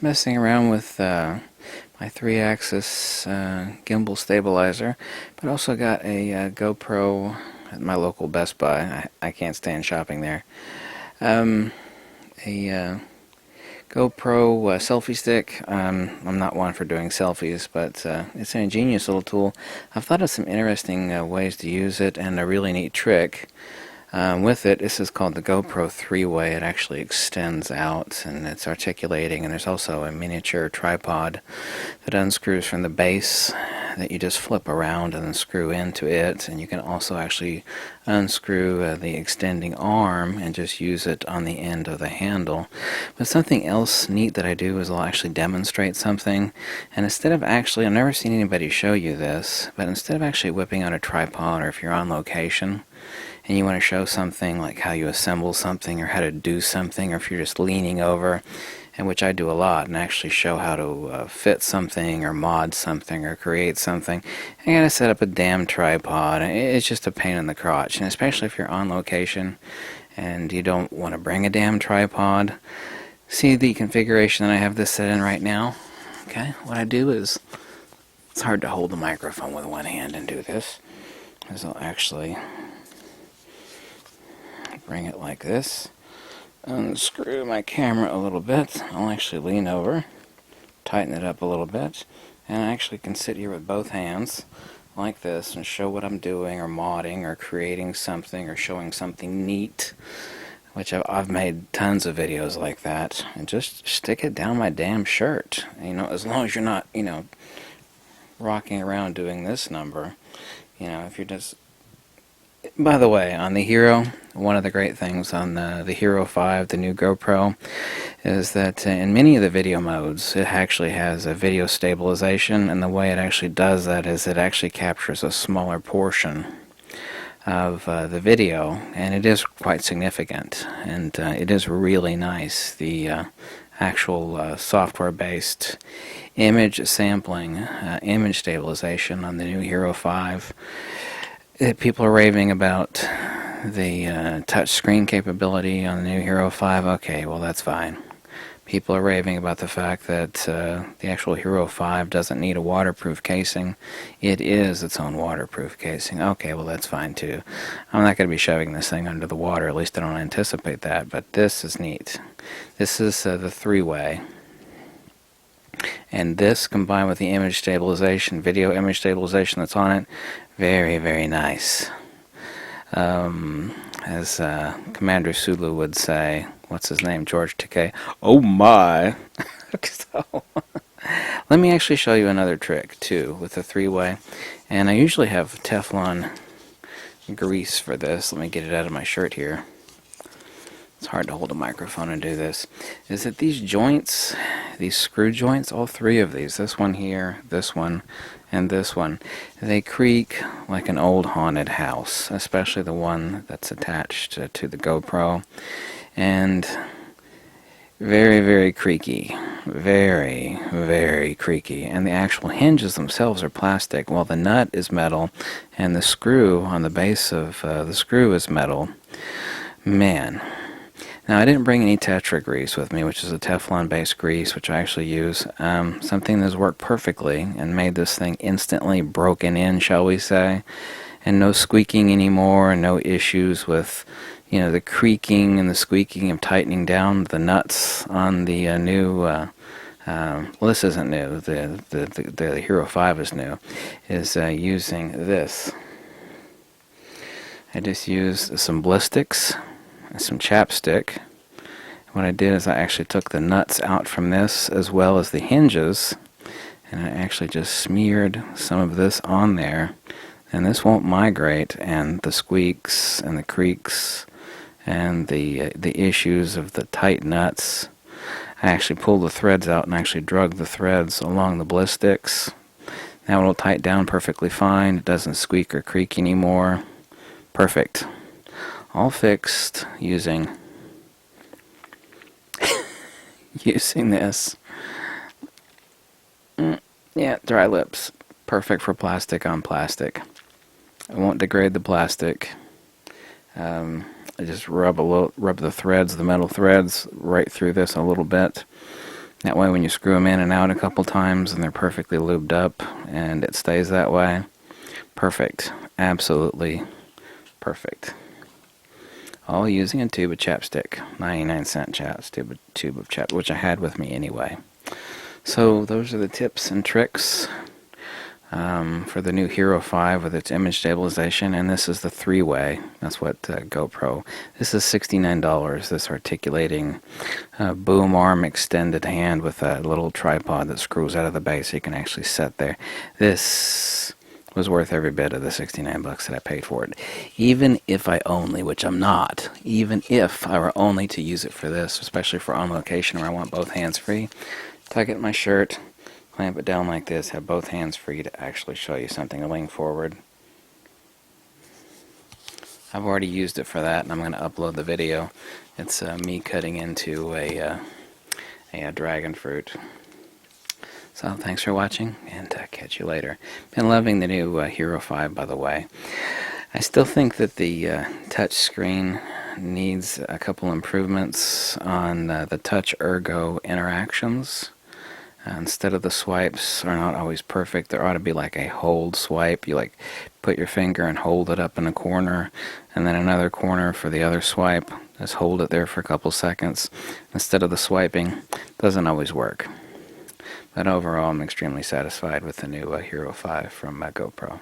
messing around with my 3-axis gimbal stabilizer, but also got a GoPro at my local Best Buy. I can't stand shopping there. A GoPro selfie stick. I'm not one for doing selfies, but it's an ingenious little tool. I've thought of some interesting ways to use it, and a really neat trick. With it, this is called the GoPro 3-way. It actually extends out and it's articulating, and there's also a miniature tripod that unscrews from the base that you just flip around and then screw into it, and you can also actually unscrew the extending arm and just use it on the end of the handle. But something else neat that I do is I'll actually demonstrate something, and instead of actually, I've never seen anybody show you this, but instead of actually whipping out a tripod, or if you're on location and you want to show something like how you assemble something or how to do something, or if you're just leaning over, and which I do a lot, and actually show how to fit something or mod something or create something, I gotta set up a damn tripod. It's just a pain in the crotch, and especially if you're on location and you don't want to bring a damn tripod. See the configuration that I have this set in right now? Okay, what I do is, it's hard to hold the microphone with one hand and do this, is I'll actually bring it like this, unscrew my camera a little bit. I'll actually lean over, tighten it up a little bit, and I actually can sit here with both hands like this and show what I'm doing, or modding, or creating something, or showing something neat, which I've made tons of videos like that, and just stick it down my damn shirt. You know, as long as you're not, you know, rocking around doing this number, you know, if you're just... By the way, on the Hero, one of the great things on the Hero5, the new GoPro, is that in many of the video modes, it actually has a video stabilization, and the way it actually does that is it actually captures a smaller portion of the video, and it is quite significant, and it is really nice. The actual software-based image sampling, image stabilization on the new Hero5, people are raving about the touch screen capability on the new Hero5. Okay, well, that's fine. People are raving about the fact that the actual Hero5 doesn't need a waterproof casing. It is its own waterproof casing. Okay, well, that's fine too. I'm not going to be shoving this thing under the water, at least I don't anticipate that, but this is neat. This is the 3-way. And this, combined with the image stabilization, video image stabilization that's on it, very, very nice. As Commander Sulu would say, what's his name, George Takei, oh my! So, let me actually show you another trick, too, with the 3-way. And I usually have Teflon grease for this. Let me get it out of my shirt here. It's hard to hold a microphone and do this. Is that these joints, these screw joints, all 3 of these, this one here, this one, and this one, they creak like an old haunted house, especially the one that's attached to the GoPro. And very, very creaky. Very, very creaky. And the actual hinges themselves are plastic, while the nut is metal, and the screw on the base of the screw is metal. Man. Now, I didn't bring any Tetra grease with me, which is a Teflon-based grease, which I actually use. Something that's worked perfectly and made this thing instantly broken in, shall we say. And no squeaking anymore, and no issues with, you know, the creaking and the squeaking of tightening down the nuts on the new... well, this isn't new. The Hero5 is new. Is using this. I just used some Blistics, some chapstick. What I did is I actually took the nuts out from this as well as the hinges, and I actually just smeared some of this on there, and this won't migrate, and the squeaks and the creaks and the issues of the tight nuts. I actually pulled the threads out and actually drug the threads along the Blistics. Now it'll tighten down perfectly fine. It doesn't squeak or creak anymore. Perfect. All fixed using this. Yeah, dry lips. Perfect for plastic on plastic. I won't degrade the plastic. I just rub the threads, the metal threads, right through this a little bit. That way when you screw them in and out a couple times and they're perfectly lubed up and it stays that way, perfect. Absolutely perfect. All using a tube of chapstick, 99-cent tube of chapstick, which I had with me anyway. So those are the tips and tricks for the new Hero 5 with its image stabilization, and this is the 3-way. That's what GoPro. This is $69. This articulating boom arm extended hand with a little tripod that screws out of the base so you can actually set there. This was worth every bit of the 69 bucks that I paid for it. Even if I only, which I'm not, even if I were only to use it for this, especially for on location where I want both hands free, tuck it in my shirt, clamp it down like this, have both hands free to actually show you something to lean forward. I've already used it for that, and I'm going to upload the video. It's me cutting into a dragon fruit. So thanks for watching, and catch you later. Been loving the new Hero 5, by the way. I still think that the touch screen needs a couple improvements on the touch ergo interactions. Instead of the swipes are not always perfect, there ought to be like a hold swipe. You like put your finger and hold it up in a corner, and then another corner for the other swipe. Just hold it there for a couple seconds. Instead of the swiping, doesn't always work. But overall, I'm extremely satisfied with the new Hero 5 from GoPro.